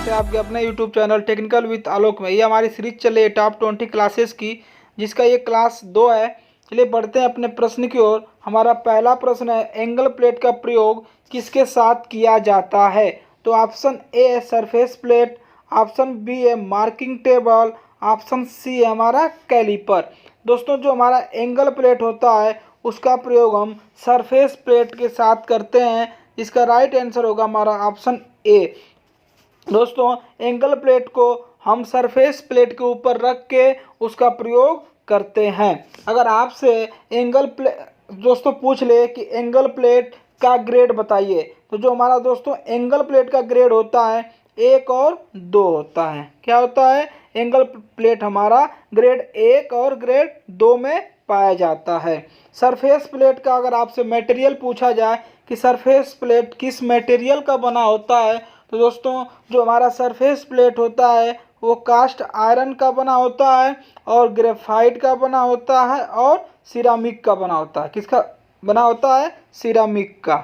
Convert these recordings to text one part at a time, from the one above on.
है आपके अपने YouTube चैनल टेक्निकल विद आलोक में। ये हमारी सीरीज चल रही है टॉप 20 क्लासेस की, जिसका ये क्लास 2 है। चलिए बढ़ते हैं अपने प्रश्न की ओर। हमारा पहला प्रश्न है, एंगल प्लेट का प्रयोग किसके साथ किया जाता है? तो ऑप्शन ए है सरफेस प्लेट, ऑप्शन बी है मार्किंग टेबल, ऑप्शन सी है हमारा कैलिपर। दोस्तों जो हमारा एंगल प्लेट होता है उसका प्रयोग हम सरफेस प्लेट के साथ करते हैं। इसका राइट आंसर होगा हमारा ऑप्शन ए। दोस्तों एंगल प्लेट को हम सरफेस प्लेट के ऊपर रख के उसका प्रयोग करते हैं। अगर आपसे एंगल प्लेट दोस्तों पूछ ले कि एंगल प्लेट का ग्रेड बताइए, तो जो हमारा दोस्तों एंगल प्लेट का ग्रेड होता है 1 और 2 होता है। क्या होता है? एंगल प्लेट हमारा ग्रेड 1 और ग्रेड 2 में पाया जाता है। सरफेस प्लेट का अगर आपसे मटेरियल पूछा जाए कि सरफेस प्लेट किस मटेरियल का बना होता है, तो दोस्तों जो हमारा सरफेस प्लेट होता है वो कास्ट आयरन का बना होता है और ग्रेफाइट का बना होता है और सिरामिक का बना होता है। किसका बना होता है? सिरामिक का।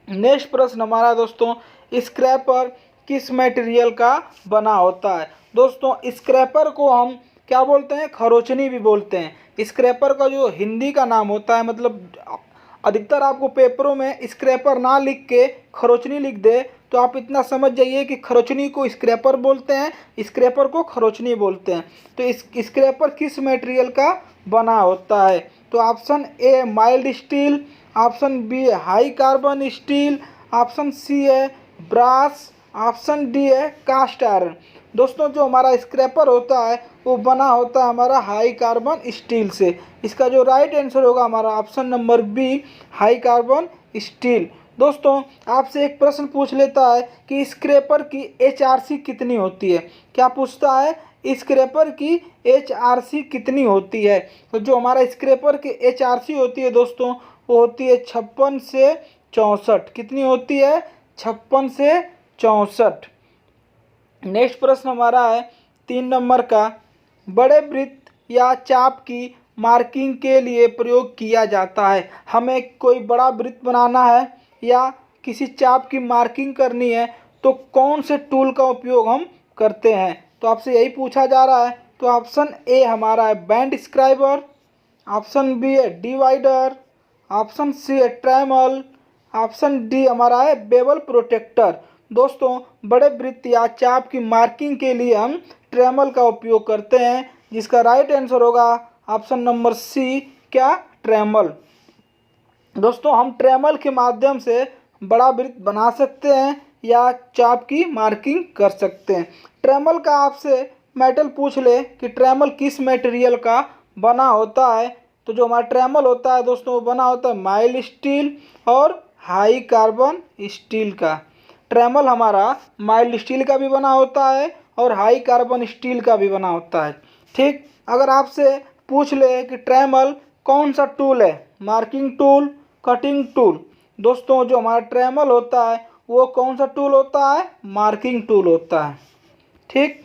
नेक्स्ट प्रश्न हमारा दोस्तों, स्क्रैपर किस मटेरियल का बना होता है? दोस्तों स्क्रैपर को हम क्या बोलते हैं? खरोचनी भी बोलते हैं। स्क्रैपर का जो हिंदी का नाम होता है, मतलब अधिकतर आपको पेपरों में स्क्रैपर ना लिख के खरोचनी लिख दे, तो आप इतना समझ जाइए कि खरोचनी को स्क्रैपर बोलते हैं, स्क्रैपर को खरोचनी बोलते हैं। तो इस स्क्रैपर किस मटेरियल का बना होता है? तो option A mild steel, option B है high carbon steel, option C है ब्रास, ऑप्शन डी है कास्ट आयरन। दोस्तों जो हमारा स्क्रैपर होता है वो बना होता है हमारा हाई कार्बन स्टील से। इसका जो राइट आंसर होगा हमारा option number B, high carbon steel. दोस्तों आपसे एक प्रश्न पूछ लेता है कि स्क्रैपर की HRC कितनी होती है? क्या पूछता है? स्क्रैपर की HRC कितनी होती है? तो जो हमारा स्क्रैपर की HRC होती है दोस्तों वो होती है 56 से 64। कितनी होती है? 56 से 64। नेक्स्ट प्रश्न हमारा है 3 नंबर का, बड़े वृत्त या चाप की मार्किंग के लिए प्रयोग किया जाता है। हमें कोई बड़ा वृत्त बनाना है या किसी चाप की मार्किंग करनी है तो कौन से टूल का उपयोग हम करते हैं? तो आपसे यही पूछा जा रहा है। तो ऑप्शन ए हमारा है बैंड स्क्राइबर, ऑप्शन बी है डिवाइडर, ऑप्शन सी है ट्रेमल, ऑप्शन डी हमारा है बेवल प्रोटेक्टर। दोस्तों बड़े वृत्त या चाप की मार्किंग के लिए हम ट्रेमल का उपयोग करते हैं, जिसका राइट आंसर होगा ऑप्शन नंबर सी, क्या? ट्रेमल। दोस्तों हम ट्रेमल के माध्यम से बड़ा वृत्त बना सकते हैं या चाप की मार्किंग कर सकते हैं। ट्रेमल का आपसे मेटल पूछ ले कि ट्रेमल किस मटेरियल का बना होता है, तो जो हमारा ट्रेमल होता है दोस्तों वो बना होता है माइल्ड स्टील और हाई कार्बन स्टील का। ट्रेमल हमारा माइल्ड स्टील का भी बना होता है और हाई कार्बन स्टील का भी बना होता है। ठीक, अगर आपसे पूछ ले कि ट्रेमल कौन सा टूल है, मार्किंग टूल, कटिंग टूल? दोस्तों जो हमारा ट्रेमल होता है वो कौन सा टूल होता है? मार्किंग टूल होता है। ठीक,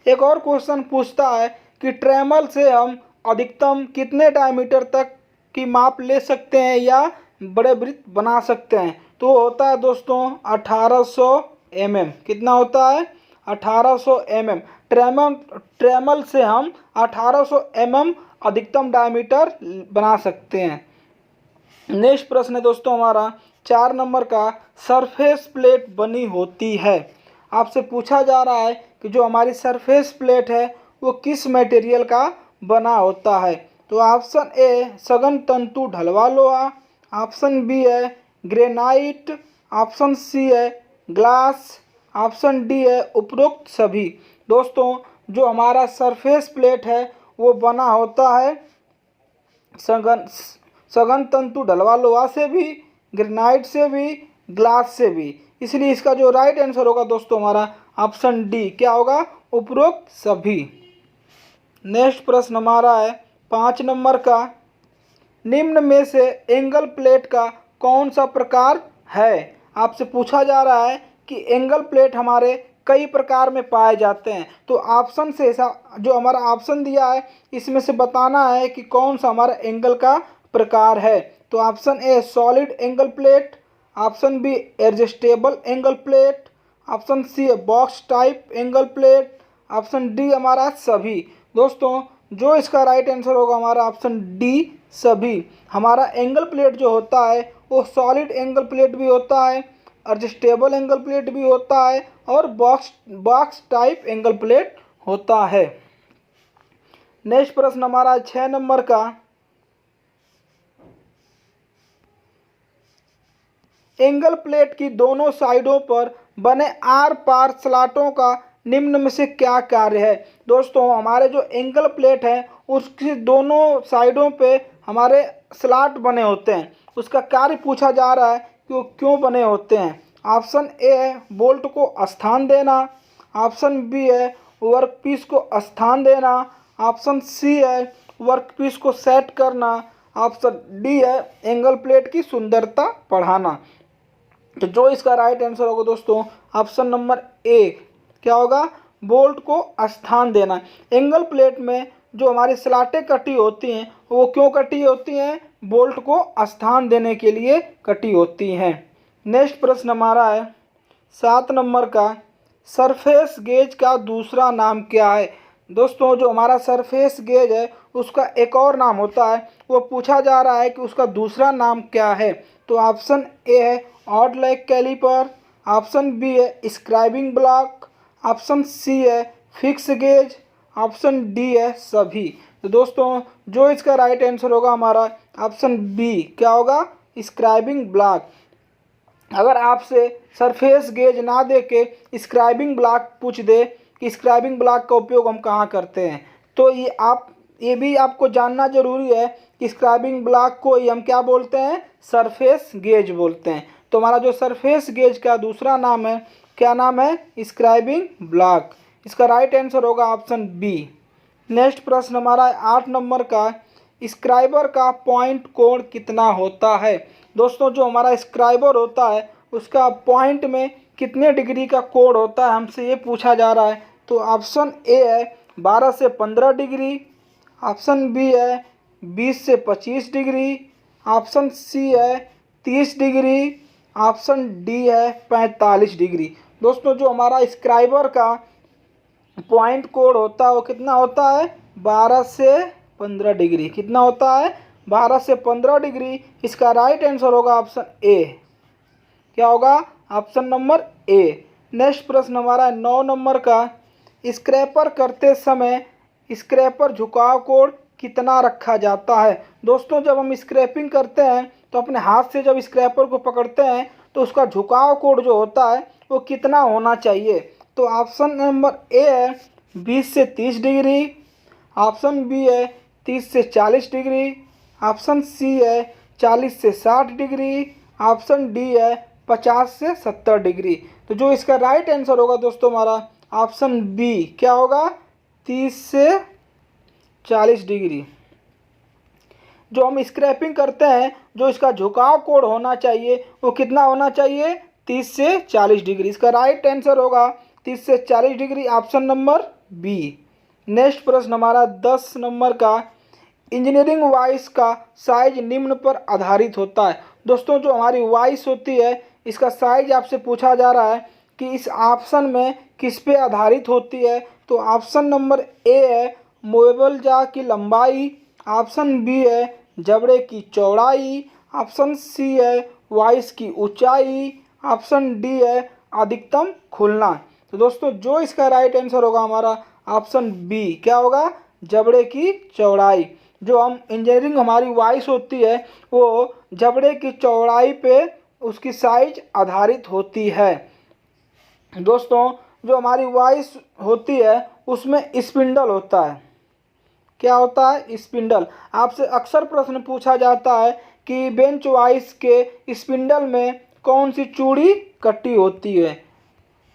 एक और क्वेश्चन पूछता है कि ट्रेमल से हम अधिकतम कितने डायमीटर तक की माप ले सकते हैं या बड़े वृत्त बना सकते हैं? तो वो होता है दोस्तों 1800 mm। कितना होता है? 1800 mm। ट्रेमल से हम 1800 mm अधिकतम डायमीटर बना सकते हैं। नेक्स्ट प्रश्न है दोस्तों हमारा 4 नंबर का, सरफेस प्लेट बनी होती है। आपसे पूछा जा रहा है कि जो हमारी सरफेस प्लेट है वो किस मटेरियल का बना होता है? तो ऑप्शन ए सघन तंतु ढलवा लोहा, ऑप्शन बी है ग्रेनाइट, ऑप्शन सी है ग्लास, ऑप्शन डी है उपरोक्त सभी। दोस्तों जो हमारा सरफेस प्लेट है वो बना होता है सघन तंतु ढलवा लोहा से भी, ग्रेनाइट से भी, ग्लास से भी। इसलिए इसका जो राइट आंसर होगा दोस्तों हमारा ऑप्शन डी, क्या होगा? उपरोक्त सभी। नेक्स्ट प्रश्न हमारा है 5 नंबर का, निम्न में से एंगल प्लेट का कौन सा प्रकार है? आपसे पूछा जा रहा है कि एंगल प्लेट हमारे कई प्रकार में पाए जाते हैं, तो ऑप्शन से जो हमारा ऑप्शन दिया है इसमें से बताना है कि कौन सा हमारा एंगल का प्रकार है। तो option A solid angle plate, option B adjustable angle plate, option C है box type angle plate, option D हमारा सभी। दोस्तों जो इसका राइट आंसर होगा हमारा ऑप्शन डी सभी। हमारा एंगल प्लेट जो होता है वो सॉलिड एंगल प्लेट भी होता है, एडजस्टेबल एंगल प्लेट भी होता है और बॉक्स टाइप एंगल प्लेट होता है। नेक्स्ट प्रश्न हमारा 6 नंबर का, एंगल प्लेट की दोनों साइडों पर बने आर पार स्लॉटों का निम्न में से क्या कार्य है। दोस्तों हमारे जो एंगल प्लेट है उसकी दोनों साइडों पे हमारे स्लॉट बने होते हैं, उसका कार्य पूछा जा रहा है कि वो क्यों बने होते हैं। ऑप्शन ए है बोल्ट को स्थान देना, ऑप्शन बी है वर्कपीस को स्थान देना, ऑप्शन सी है वर्कपीस को सेट करना, ऑप्शन डी है एंगल प्लेट की सुंदरता बढ़ाना। तो जो इसका राइट आंसर होगा दोस्तों ऑप्शन नंबर ए क्या होगा, बोल्ट को स्थान देना। एंगल प्लेट में जो हमारी स्लॉटें कटी होती हैं वो क्यों कटी होती हैं, बोल्ट को स्थान देने के लिए कटी होती हैं। नेक्स्ट प्रश्न हमारा है 7 नंबर का, सरफेस गेज का दूसरा नाम क्या है। दोस्तों जो हमारा सरफेस गेज है उसका एक और नाम होता है, वो पूछा जा रहा है कि उसका दूसरा नाम क्या है। तो ऑप्शन ए है odd leg calliper, option B है स्क्राइबिंग ब्लॉक, ऑप्शन सी है फिक्स गेज, ऑप्शन डी है सभी। तो दोस्तों जो इसका राइट आंसर होगा हमारा ऑप्शन बी क्या होगा, स्क्राइबिंग ब्लॉक। अगर आपसे सरफेस गेज ना दे के स्क्राइबिंग ब्लॉक पूछ दे कि स्क्राइबिंग ब्लॉक का उपयोग हम कहाँ करते हैं, तो ये भी आपको जानना जरूरी है कि स्क्राइबिंग ब्लॉक को ही हम क्या बोलते हैं, सरफेस गेज बोलते हैं। तो हमारा जो सरफेस गेज का दूसरा नाम है क्या नाम है, स्क्राइबिंग ब्लॉक। इसका राइट आंसर होगा ऑप्शन बी। नेक्स्ट प्रश्न हमारा 8 नंबर का, स्क्राइबर का पॉइंट कोण कितना होता है। दोस्तों जो हमारा स्क्राइबर होता है उसका पॉइंट में कितने डिग्री का कोण होता है, हमसे ये पूछा जा रहा है। तो ऑप्शन ए है 12 से 15 डिग्री, ऑप्शन बी है 20 से 25 डिग्री, ऑप्शन सी है 30 डिग्री, ऑप्शन डी है 45 डिग्री। दोस्तों जो हमारा स्क्राइबर का पॉइंट कोण होता है वो कितना होता है, 12 से 15 डिग्री। कितना होता है, 12 से 15 डिग्री। इसका राइट आंसर होगा ऑप्शन ए क्या होगा, ऑप्शन नंबर ए। नेक्स्ट प्रश्न हमारा 9 नंबर का, स्क्रैपर करते समय स्क्रैपर झुकाव कोण कितना रखा जाता है। दोस्तों जब हम स्क्रैपिंग करते हैं तो अपने हाथ से जब स्क्रैपर को पकड़ते हैं तो उसका झुकाव कोण जो होता है वो कितना होना चाहिए। तो ऑप्शन नंबर ए है 20 से 30 डिग्री, ऑप्शन बी है 30 से 40 डिग्री, ऑप्शन सी है 40 से 60 डिग्री, ऑप्शन डी है 50 से 70 डिग्री। तो जो इसका राइट आंसर होगा दोस्तों हमारा ऑप्शन बी क्या होगा, 30 से 40 डिग्री। जो हम स्क्रैपिंग करते हैं जो इसका झुकाव कोण होना चाहिए वो कितना होना चाहिए, 30 से 40 डिग्री। इसका राइट आंसर होगा 30 से 40 degree, option number B. Next प्रश्न हमारा 10 नंबर का, इंजीनियरिंग वाइस का साइज निम्न पर आधारित होता है। दोस्तों जो हमारी वाइस होती है इसका साइज आपसे पूछा जा रहा है कि इस ऑप्शन में किस पे आधारित होती है। तो ऑप्शन नंबर ए है मूवेबल जा की लंबाई, ऑप्शन बी है जबड़े की चौड़ाई, ऑप्शन सी है वाइस की ऊंचाई, ऑप्शन डी है अधिकतम खुलना। तो दोस्तों जो इसका राइट आंसर होगा हमारा ऑप्शन बी क्या होगा, जबड़े की चौड़ाई। जो हम इंजीनियरिंग हमारी वाइस होती है वो जबड़े की चौड़ाई पे उसकी साइज आधारित होती है। दोस्तों जो हमारी वाइस होती है उसमें स्पिंडल होता है। क्या होता है, स्पिंडल। आपसे अक्सर प्रश्न पूछा जाता है कि बेंच वाइस के स्पिंडल में कौन सी चूड़ी कटी होती है।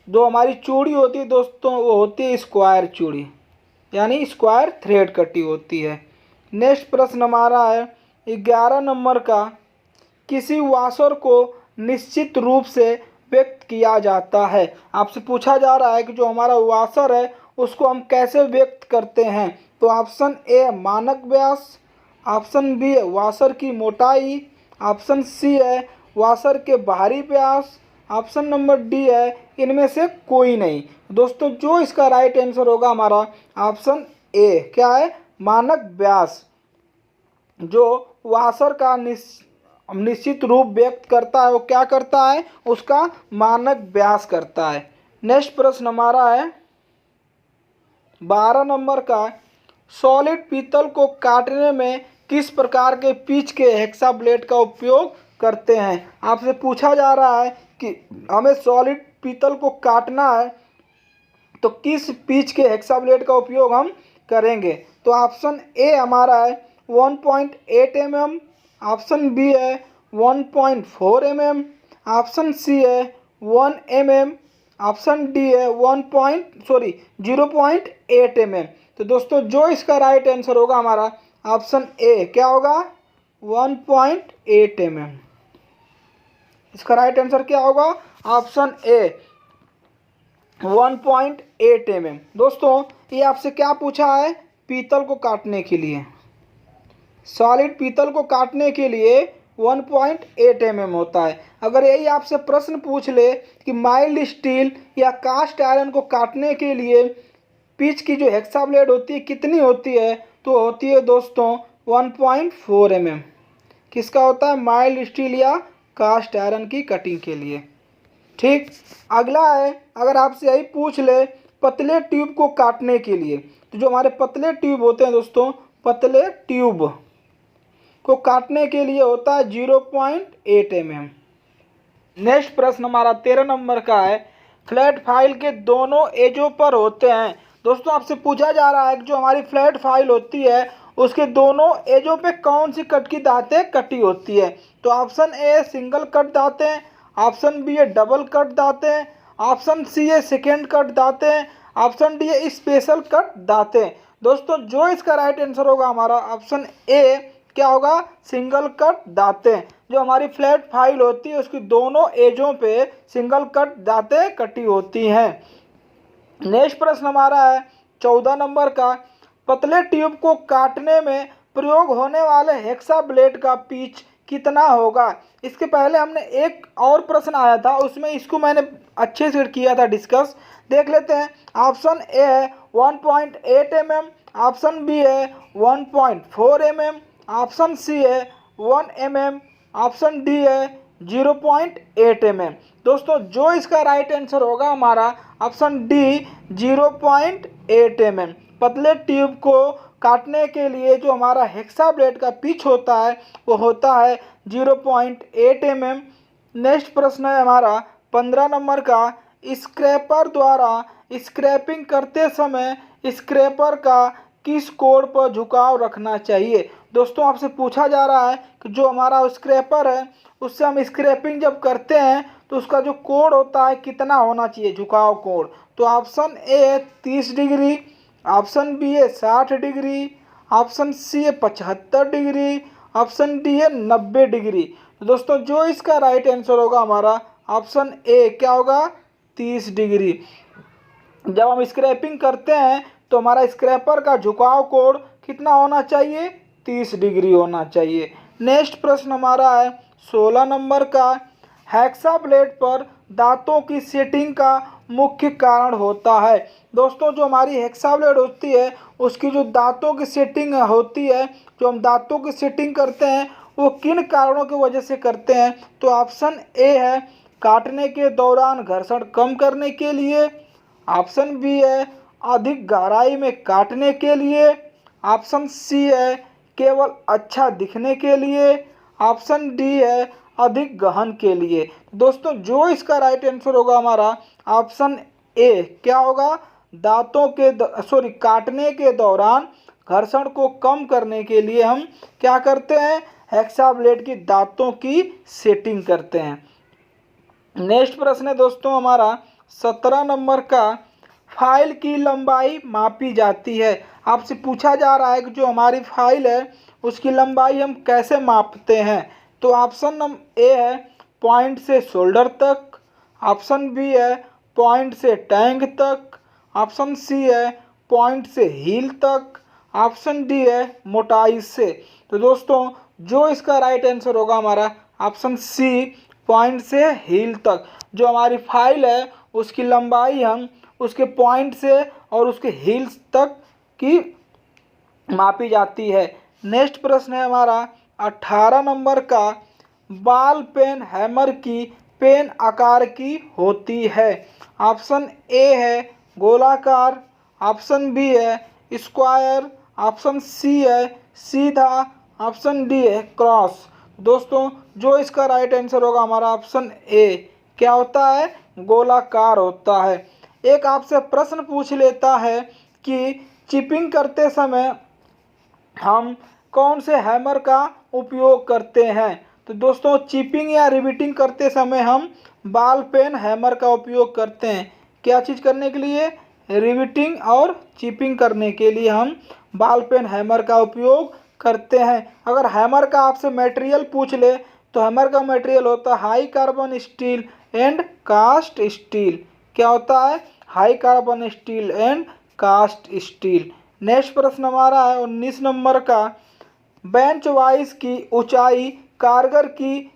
जो हमारी चूड़ी होती है दोस्तों वो होती है स्क्वायर चूड़ी, यानी स्क्वायर थ्रेड कटी होती है। नेक्स्ट प्रश्न हमारा है 11 नंबर का, किसी वाशर को निश्चित रूप से व्यक्त किया जाता है। आपसे पूछा जा रहा है कि जो हमारा वाशर है उसको हम कैसे व्यक्त करते हैं। तो ऑप्शन ए मानक व्यास, ऑप्शन बी है वाशर की मोटाई, ऑप्शन सी है वाशर के बाहरी व्यास, ऑप्शन नंबर डी है इनमें से कोई नहीं। दोस्तों जो इसका राइट आंसर होगा हमारा ऑप्शन ए, क्या है, मानक व्यास, जो वाशर का निश्चित रूप व्यक्त करता है वो क्या करता है, उसका मानक व्यास करता है। नेक्स्ट प्रश्न हमारा है 12 नंबर का, सॉलिड पीतल को काटने में किस प्रकार के पिच के हेक्सा ब्लेड का उपयोग करते हैं। आपसे पूछा जा रहा है कि हमें सॉलिड पीतल को काटना है तो किस पिच के हेक्सा ब्लेड का उपयोग हम करेंगे। तो ऑप्शन ए हमारा है 1.8 mm, ऑप्शन बी है 1.4 mm, ऑप्शन सी है 1 mm, ऑप्शन डी है 0.8 mm। तो दोस्तों जो इसका राइट आंसर होगा हमारा ऑप्शन ए, क्या होगा, 1.8 mm। इसका राइट आंसर क्या होगा, ऑप्शन ए 1.8 mm। दोस्तों ये आपसे क्या पूछा है, पीतल को काटने के लिए, सॉलिड पीतल को काटने के लिए 1.8 mm होता है। अगर यही आपसे प्रश्न पूछ ले कि माइल्ड स्टील या कास्ट आयरन को काटने के लिए पिच की जो हेक्सा ब्लेड होती है कितनी होती है, तो होती है दोस्तों 1.4 mm। किसका होता है, माइल्ड स्टील या कास्ट आयरन की कटिंग के लिए। ठीक, अगला है, अगर आपसे यही पूछ ले पतले ट्यूब को काटने के लिए, तो जो हमारे पतले ट्यूब होते हैं दोस्तों, पतले ट्यूब को काटने के लिए होता है 0.8 mm। नेक्स्ट प्रश्न हमारा 13 नंबर का है, फ्लैट फाइल के दोनों एजों पर होते हैं। दोस्तों आपसे पूछा जा रहा है कि जो हमारी फ्लैट फाइल होती है उसके दोनों एजों पे कौन सी कट की दांतें कटी होती है। तो ऑप्शन ए सिंगल कट दांतें, ऑप्शन बी है डबल कट दांतें, ऑप्शन सी है सेकेंड कट दांतें, ऑप्शन डी है स्पेशल कट दांतें। दोस्तों जो इसका राइट आंसर होगा हमारा ऑप्शन ए, क्या होगा, सिंगल कट दांतें। जो हमारी फ्लैट फाइल होती है उसकी दोनों एजों पे सिंगल कट दांतें कटी होती हैं। नेक्स्ट प्रश्न हमारा है 14 नंबर का, पतले ट्यूब को काटने में प्रयोग होने वाले हेक्सा ब्लेड का पिच कितना होगा। इसके पहले हमने एक और प्रश्न आया था, उसमें इसको मैंने अच्छे से किया था डिस्कस, देख लेते हैं। ऑप्शन ए है 1.8 mm, ऑप्शन बी है 1.4 mm, ऑप्शन सी है 1 mm, ऑप्शन डी है 0.8 mm। दोस्तों जो इसका राइट आंसर होगा हमारा ऑप्शन डी 0.8 mm। पतले ट्यूब को काटने के लिए जो हमारा हेक्सा ब्लेड का पिच होता है वो होता है 0.8 mm। नेक्स्ट प्रश्न है हमारा 15 नंबर का, स्क्रैपर द्वारा स्क्रैपिंग करते समय स्क्रैपर का किस कोण पर झुकाव रखना चाहिए। दोस्तों आपसे पूछा जा रहा है कि जो हमारा स्क्रैपर है उससे हम स्क्रैपिंग जब करते हैं तो उसका जो कोण होता है कितना होना चाहिए, झुकाव कोण। तो ऑप्शन ए है 30 डिग्री, ऑप्शन बी है 60 डिग्री, ऑप्शन सी है 75 डिग्री, ऑप्शन डी है 90 डिग्री। तो दोस्तों जो इसका राइट आंसर होगा हमारा ऑप्शन ए, क्या होगा, 30 डिग्री। जब हम स्क्रैपिंग करते हैं तो हमारा स्क्रैपर का झुकाव कोण कितना होना चाहिए, 30 डिग्री होना चाहिए। नेक्स्ट प्रश्न हमारा है 16 नंबर का, हेक्सा ब्लेड पर दांतों की सेटिंग का मुख्य कारण होता है। दोस्तों जो हमारी हेक्सा ब्लेड होती है उसकी जो दांतों की सेटिंग होती है, जो हम दांतों की सेटिंग करते हैं वो किन कारणों की वजह से करते हैं। तो ऑप्शन ए है काटने के दौरान घर्षण कम करने के लिए, ऑप्शन बी है अधिक गहराई में काटने के लिए, ऑप्शन सी है केवल अच्छा दिखने के लिए, ऑप्शन डी है अधिक गहन के लिए। दोस्तों जो इसका राइट आंसर होगा हमारा ऑप्शन ए, क्या होगा, दांतों के काटने के दौरान घर्षण को कम करने के लिए हम क्या करते हैं, हेक्सा ब्लेड की दांतों की सेटिंग करते हैं। नेक्स्ट प्रश्न है दोस्तों हमारा 17 नंबर का, फाइल की लंबाई मापी जाती है। आपसे पूछा जा रहा है कि जो हमारी फाइल है उसकी लंबाई हम कैसे मापते हैं। तो ऑप्शन ए है पॉइंट से शोल्डर तक, ऑप्शन बी है पॉइंट से टैंक तक, ऑप्शन सी है पॉइंट से हील तक, ऑप्शन डी है मोटाई से। तो दोस्तों जो इसका राइट आंसर होगा हमारा ऑप्शन सी, पॉइंट से हील तक। जो हमारी फाइल है उसकी लंबाई हम उसके पॉइंट से और उसके हील्स तक की मापी जाती है। नेक्स्ट प्रश्न है हमारा 18 नंबर का, बॉल पेन हैमर की पेन आकार की होती है। ऑप्शन ए है गोलाकार, ऑप्शन बी है स्क्वायर, ऑप्शन सी है सीधा, ऑप्शन डी है क्रॉस। दोस्तों जो इसका राइट आंसर होगा हमारा ऑप्शन ए, क्या होता है, गोलाकार होता है। एक आपसे प्रश्न पूछ लेता है कि चिपिंग करते समय हम कौन से हैमर का उपयोग करते हैं। तो दोस्तों चिपिंग या रिविटिंग करते समय हम बॉल पेन हैमर का उपयोग करते हैं। क्या चीज़ करने के लिए, रिविटिंग और चिपिंग करने के लिए हम बॉल पेन हैमर का उपयोग करते हैं। अगर हैमर का आपसे मटेरियल पूछ ले तो हैमर का मटेरियल होता है high carbon steel and cast steel. क्या होता है, high carbon steel and cast steel. Next प्रश्न हमारा है 19 नंबर का, बेंच वाइज की ऊंचाई कारगर की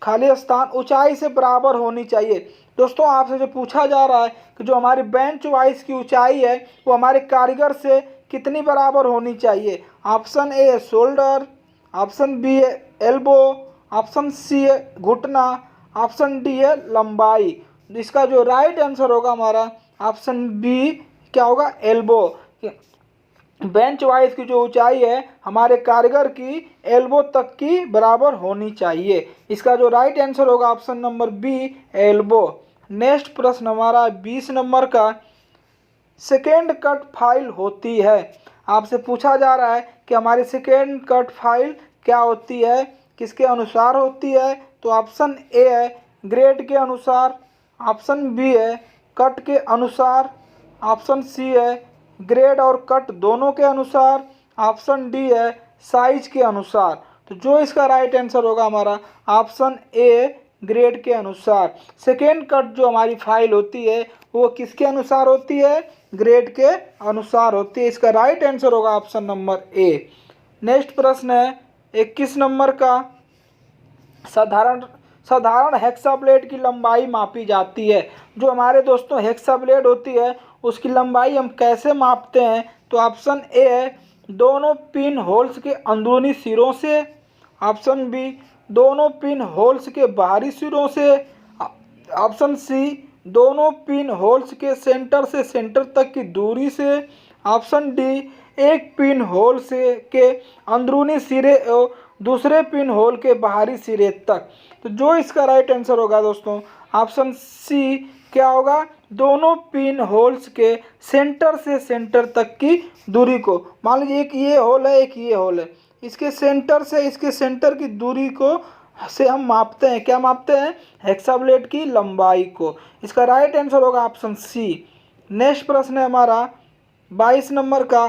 खाली स्थान ऊंचाई से बराबर होनी चाहिए। दोस्तों आपसे जो पूछा जा रहा है कि जो हमारी बेंच वाइज की ऊंचाई है वो हमारे कारीगर से कितनी बराबर होनी चाहिए। ऑप्शन ए है शोल्डर, ऑप्शन बी है एल्बो, ऑप्शन सी है घुटना, ऑप्शन डी है लंबाई। इसका जो राइट आंसर होगा हमारा ऑप्शन बी, क्या होगा, एल्बो। बेंच वाइज की जो ऊंचाई है हमारे कारीगर की एल्बो तक की बराबर होनी चाहिए। इसका जो राइट आंसर होगा option number B, elbow. Next प्रश्न हमारा 20 नंबर का, सेकेंड कट फाइल होती है। आपसे पूछा जा रहा है कि हमारी सेकेंड कट फाइल क्या होती है, किसके अनुसार होती है। तो ऑप्शन ए है ग्रेड के अनुसार, ऑप्शन बी है कट के अनुसार, ऑप्शन सी है ग्रेड और कट दोनों के अनुसार, ऑप्शन डी है साइज के अनुसार। तो जो इसका राइट आंसर होगा हमारा ऑप्शन ए, ग्रेड के अनुसार। सेकेंड कट जो हमारी फाइल होती है वो किसके अनुसार होती है, ग्रेड के अनुसार होती है। इसका राइट आंसर होगा ऑप्शन नंबर ए। नेक्स्ट प्रश्न है 21 नंबर का, साधारण हेक्साब्लेड की लंबाई मापी जाती है। जो हमारे दोस्तों हेक्साब्लेड होती है उसकी लंबाई हम कैसे मापते हैं। तो ऑप्शन ए है दोनों पिन होल्स के अंदरूनी सिरों से, ऑप्शन बी दोनों पिन होल्स के बाहरी सिरों से, ऑप्शन सी दोनों पिन होल्स के सेंटर से सेंटर तक की दूरी से, ऑप्शन डी एक पिन होल से के अंदरूनी सिरे और दूसरे पिन होल के बाहरी सिरे तक। तो जो इसका राइट आंसर होगा दोस्तों ऑप्शन सी, क्या होगा, दोनों पिन होल्स के सेंटर से सेंटर तक की दूरी को। मान लीजिए एक ये होल है एक ये होल है, इसके सेंटर से इसके सेंटर की दूरी को से हम मापते हैं, क्या मापते हैं, हेक्साब्लेड की लंबाई को। इसका राइट आंसर होगा ऑप्शन सी। नेक्स्ट प्रश्न है हमारा 22 नंबर का,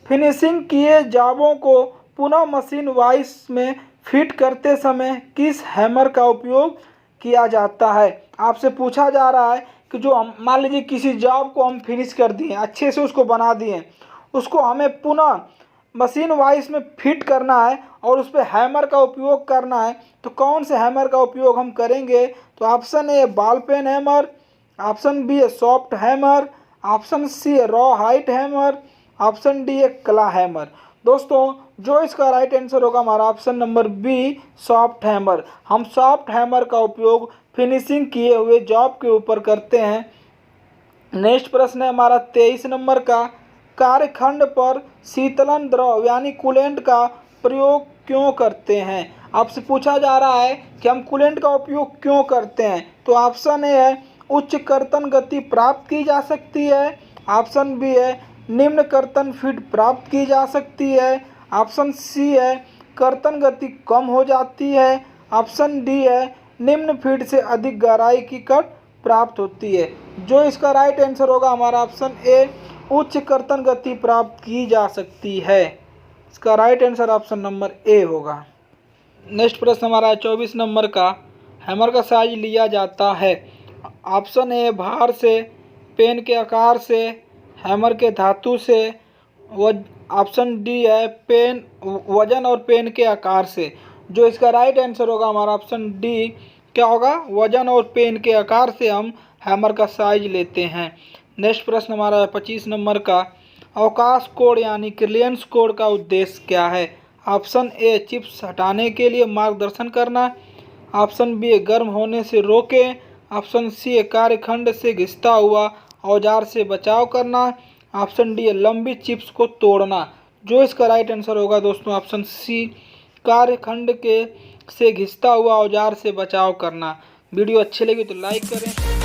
फिनिशिंग किए जाबों को पुनः मशीन वाइज में फिट करते समय किस हैमर का उपयोग किया जाता है। आपसे पूछा जा रहा है कि जो हम मान लीजिए किसी जॉब को हम फिनिश कर दिए, अच्छे से उसको बना दिए, उसको हमें पुनः मशीन वाइज में फिट करना है और उस पर हैमर का उपयोग करना है। तो कौन से हैमर का उपयोग हम करेंगे। तो option A ball peen hammer, option B है सॉफ्ट हैमर, ऑप्शन सी है rawhide hammer, option D है क्ला हैमर। दोस्तों जो इसका राइट आंसर होगा हमारा option number B, soft hammer. हम सॉफ्ट हैमर का उपयोग फिनिशिंग किए हुए जॉब के ऊपर करते हैं। नेक्स्ट प्रश्न है हमारा 23 नंबर का, कार्यखंड पर शीतलन द्रव यानी कूलेंट का प्रयोग क्यों करते हैं। आपसे पूछा जा रहा है कि हम कूलेंट का उपयोग क्यों करते हैं। तो ऑप्शन ए है उच्च कर्तन गति प्राप्त की जा सकती है, ऑप्शन बी है निम्न कर्तन फीड प्राप्त की जा सकती है, ऑप्शन सी है कर्तन गति कम हो जाती है, ऑप्शन डी है निम्न फीड से अधिक गहराई की कट प्राप्त होती है। जो इसका राइट आंसर होगा हमारा ऑप्शन ए, उच्च कर्तन गति प्राप्त की जा सकती है। इसका right answer option number A होगा। नेक्स्ट प्रश्न हमारा है 24 नंबर का, हैमर का साइज लिया जाता है। ऑप्शन ए भार से, पेन के आकार से, हैमर के धातु से, ऑप्शन डी है पेन वजन और पेन के आकार से। जो इसका राइट आंसर होगा हमारा ऑप्शन डी क्या होगा, वजन और पेन के आकार से हम हैमर का साइज लेते हैं। नेक्स्ट प्रश्न हमारा है 25 नंबर का, अवकाश कोड यानी क्लियरेंस कोड का उद्देश्य क्या है। ऑप्शन ए चिप्स हटाने के लिए मार्गदर्शन करना, ऑप्शन बी गर्म होने से रोकें, ऑप्शन सी कार्यखंड से घिसता हुआ औजार से बचाव करना, ऑप्शन डी लंबी चिप्स को तोड़ना। जो इसका राइट आंसर होगा दोस्तों ऑप्शन सी कार्यखंड के से घिसता हुआ औजार से बचाव करना। वीडियो अच्छी लगी तो लाइक करें।